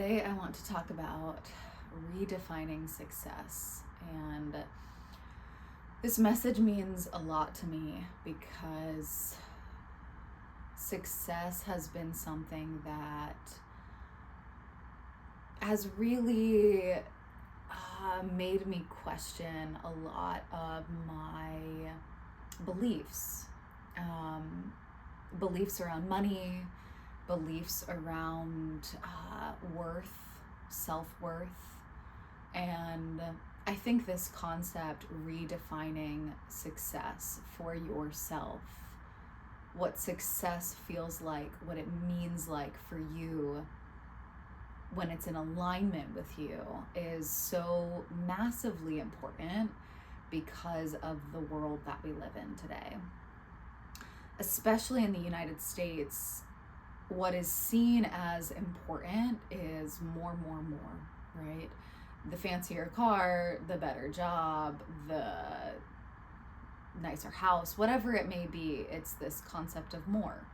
today I want to talk about redefining success. And this message means a lot to me because success has been something that has really made me question a lot of my beliefs. Beliefs around money, beliefs around worth, self-worth. And I think this concept, redefining success for yourself, what success feels like, what it means like for you when it's in alignment with you, is so massively important because of the world that we live in today. Especially in the United States, what is seen as important is more, right? The fancier car, the better job, the nicer house, whatever it may be, it's this concept of more.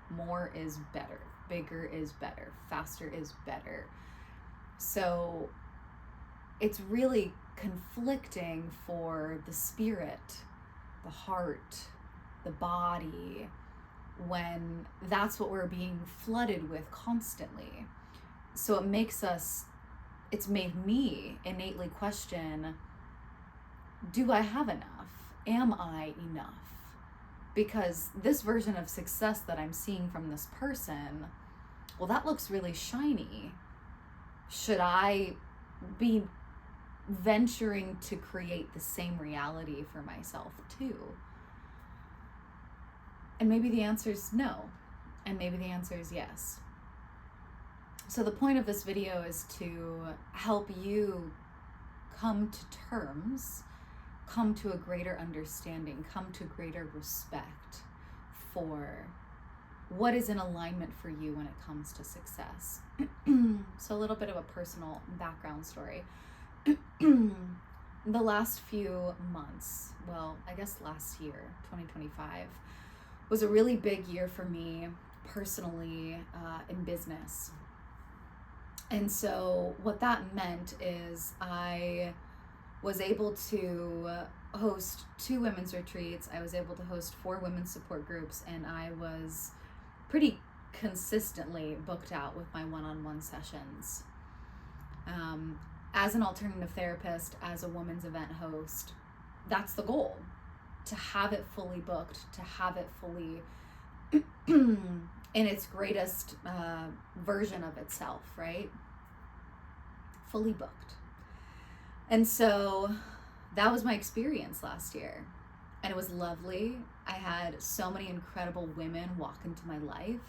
More is better, bigger is better, faster is better. So it's really conflicting for the spirit, the heart, the body, when that's what we're being flooded with constantly. So it's made me innately question, do I have enough? Am I enough? Because this version of success that I'm seeing from this person, well, that looks really shiny. Should I be venturing to create the same reality for myself too? And maybe the answer is no, and maybe the answer is yes. So the point of this video is to help you come to terms, come to a greater understanding, come to greater respect for what is in alignment for you when it comes to success. So a little bit of a personal background story. The last few months, well, I guess last year, 2025, was a really big year for me personally in business. And so what that meant is I was able to host 2 women's retreats. I was able to host 4 women's support groups, and I was pretty consistently booked out with my one-on-one sessions. As an alternative therapist, as a women's event host, that's the goal. To have it fully booked, to have it fully in its greatest version of itself, right? Fully booked. And so that was my experience last year. And it was lovely. I had so many incredible women walk into my life,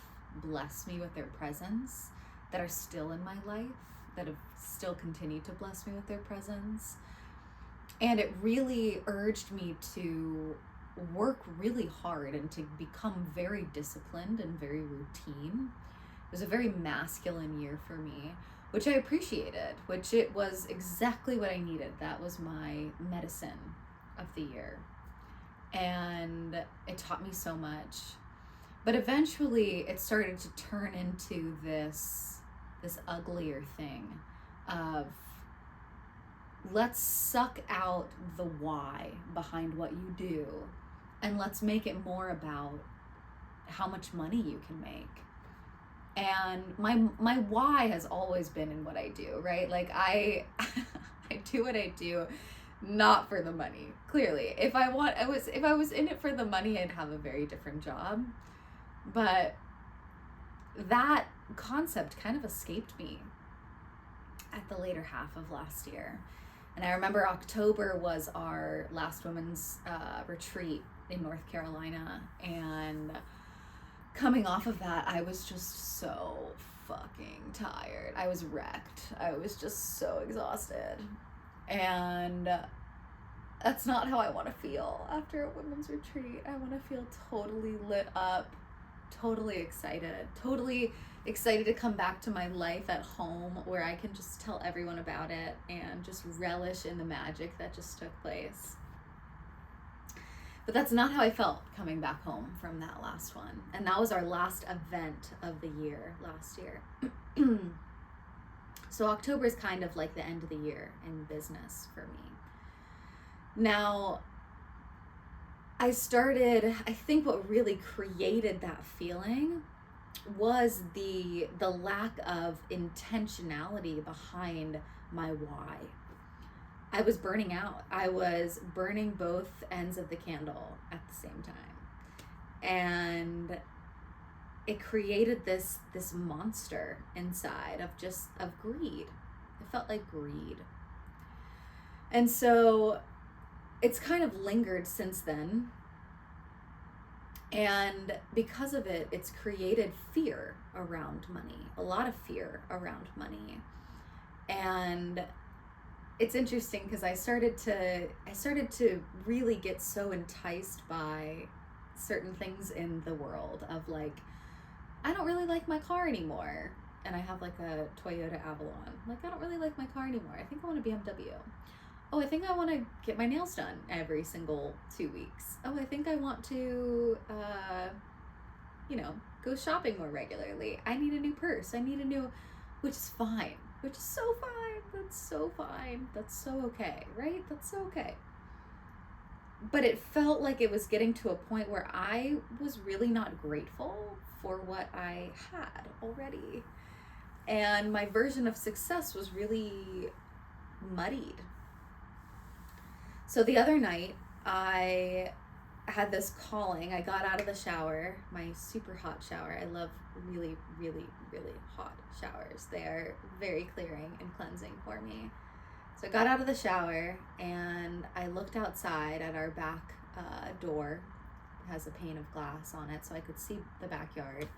bless me with their presence, that are still in my life, that have still continued to bless me with their presence. And it really urged me to work really hard and to become very disciplined and very routine. It was a very masculine year for me, which I appreciated, which it was exactly what I needed. That was my medicine of the year. And it taught me so much. But eventually it started to turn into this uglier thing of, let's suck out the why behind what you do, and let's make it more about how much money you can make. And my why has always been in what I do, right? Like I do what I do not for the money. Clearly, if I was in it for the money, I'd have a very different job. But that concept kind of escaped me at the later half of last year. And I remember October was our last women's retreat in North Carolina. And coming off of that, I was just so fucking tired. I was wrecked. I was just so exhausted. And that's not how I want to feel after a women's retreat. I want to feel totally lit up, totally excited to come back to my life at home, where I can just tell everyone about it and just relish in the magic that just took place. But that's not how I felt coming back home from that last one. And that was our last event of the year last year. So October is kind of like the end of the year in business for me. Now, I think what really created that feeling was the lack of intentionality behind my why. I was burning out. I was burning both ends of the candle at the same time. And it created this monster inside of greed. It felt like greed. And so it's kind of lingered since then. And because of it, it's created fear around money, a lot of fear around money. And it's interesting because I started to really get so enticed by certain things in the world of like, I don't really like my car anymore. And I have like a Toyota Avalon. Like, I don't really like my car anymore. I think I want a BMW. Oh, I think I want to get my nails done every single 2 weeks. Oh, I think I want to, go shopping more regularly. I need a new purse. Which is fine. Which is so fine. That's so fine. That's so okay, right? That's so okay. But it felt like it was getting to a point where I was really not grateful for what I had already. And my version of success was really muddied. So the other night, I had this calling. I got out of the shower, my super hot shower. I love really, really, really hot showers. They are very clearing and cleansing for me. So I got out of the shower and I looked outside at our back door. It has a pane of glass on it so I could see the backyard.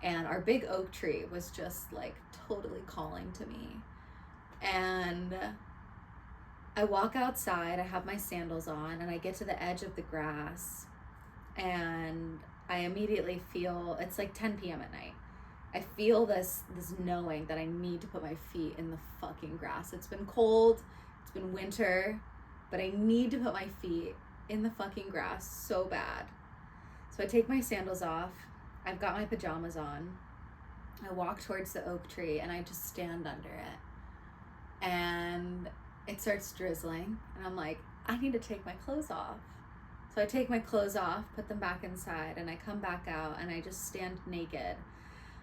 And our big oak tree was just like totally calling to me. And I walk outside, I have my sandals on, and I get to the edge of the grass, and I immediately feel, it's like 10 p.m. at night. I feel this knowing that I need to put my feet in the fucking grass. It's been cold, it's been winter, but I need to put my feet in the fucking grass so bad. So I take my sandals off, I've got my pajamas on, I walk towards the oak tree, and I just stand under it. And it starts drizzling, and I'm like, I need to take my clothes off. So I take my clothes off, put them back inside, and I come back out, and I just stand naked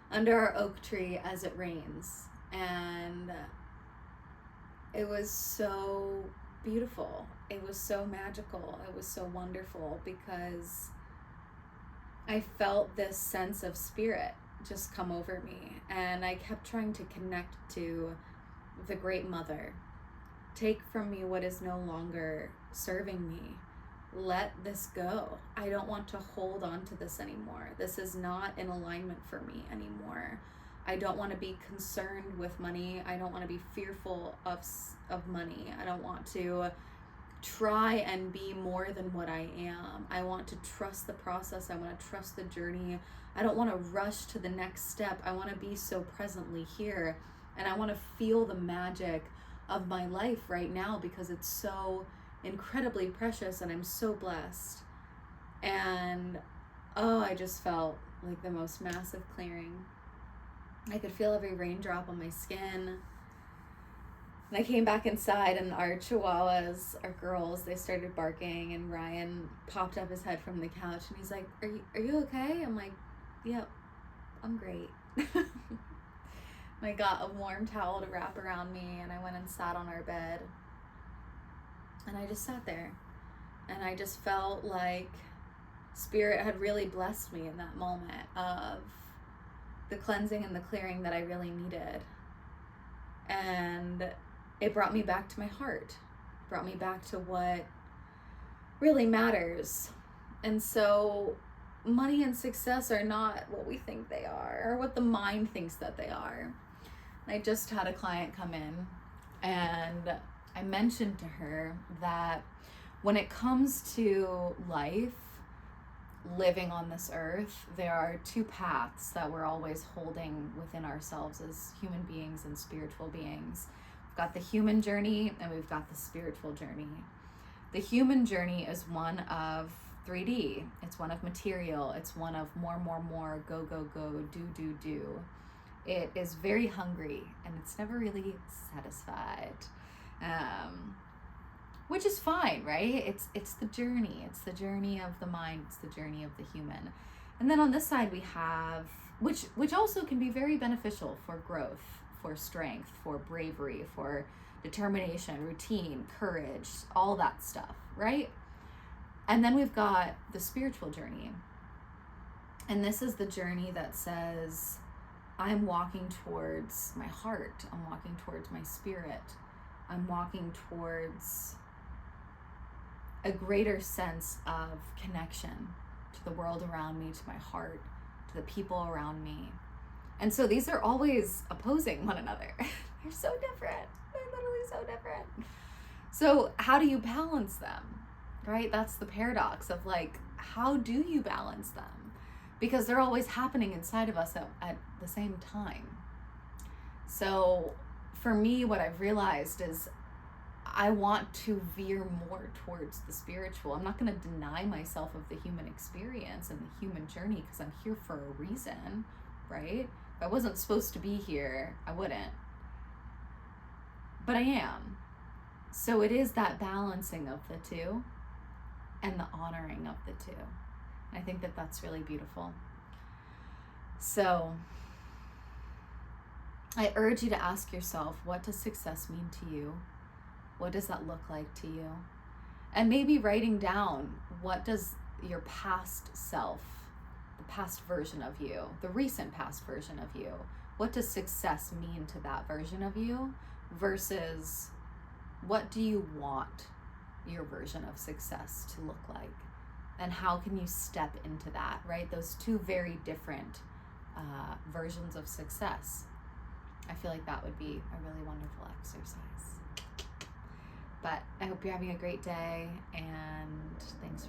under our oak tree as it rains. And it was so beautiful. It was so magical. It was so wonderful because I felt this sense of spirit just come over me. And I kept trying to connect to the Great Mother. Take from me what is no longer serving me. Let this go. I don't want to hold on to this anymore. This is not in alignment for me anymore. I don't want to be concerned with money. I don't want to be fearful of money. I don't want to try and be more than what I am. I want to trust the process. I want to trust the journey. I don't want to rush to the next step. I want to be so presently here, and I want to feel the magic of my life right now because it's so incredibly precious and I'm so blessed. And I just felt like the most massive clearing. I could feel every raindrop on my skin. And I came back inside, and our chihuahuas, our girls, they started barking, and Ryan popped up his head from the couch and he's like, are you okay? I'm like, yep, I'm great. I got a warm towel to wrap around me, and I went and sat on our bed, and I just sat there, and I just felt like Spirit had really blessed me in that moment of the cleansing and the clearing that I really needed. And it brought me back to my heart, it brought me back to what really matters. And so money and success are not what we think they are, or what the mind thinks that they are. I just had a client come in, and I mentioned to her that when it comes to life, living on this earth, there are two paths that we're always holding within ourselves as human beings and spiritual beings. We've got the human journey, and we've got the spiritual journey. The human journey is one of 3D. It's one of material. It's one of more, go, do. It is very hungry, and it's never really satisfied, which is fine, right? It's the journey. It's the journey of the mind. It's the journey of the human. And then on this side we have, which also can be very beneficial for growth, for strength, for bravery, for determination, routine, courage, all that stuff, right? And then we've got the spiritual journey. And this is the journey that says, I'm walking towards my heart. I'm walking towards my spirit. I'm walking towards a greater sense of connection to the world around me, to my heart, to the people around me. And so these are always opposing one another. They're so different. They're literally so different. So how do you balance them, right? That's the paradox of like, how do you balance them? Because they're always happening inside of us at the same time. So for me, what I've realized is I want to veer more towards the spiritual. I'm not going to deny myself of the human experience and the human journey, because I'm here for a reason, right? If I wasn't supposed to be here, I wouldn't. But I am. So it is that balancing of the two and the honoring of the two. I think that that's really beautiful. So I urge you to ask yourself, what does success mean to you? What does that look like to you? And maybe writing down, what does your past self, the past version of you, the recent past version of you, what does success mean to that version of you versus what do you want your version of success to look like? And how can you step into that, right? Those two very different versions of success. I feel like that would be a really wonderful exercise. But I hope you're having a great day, and thanks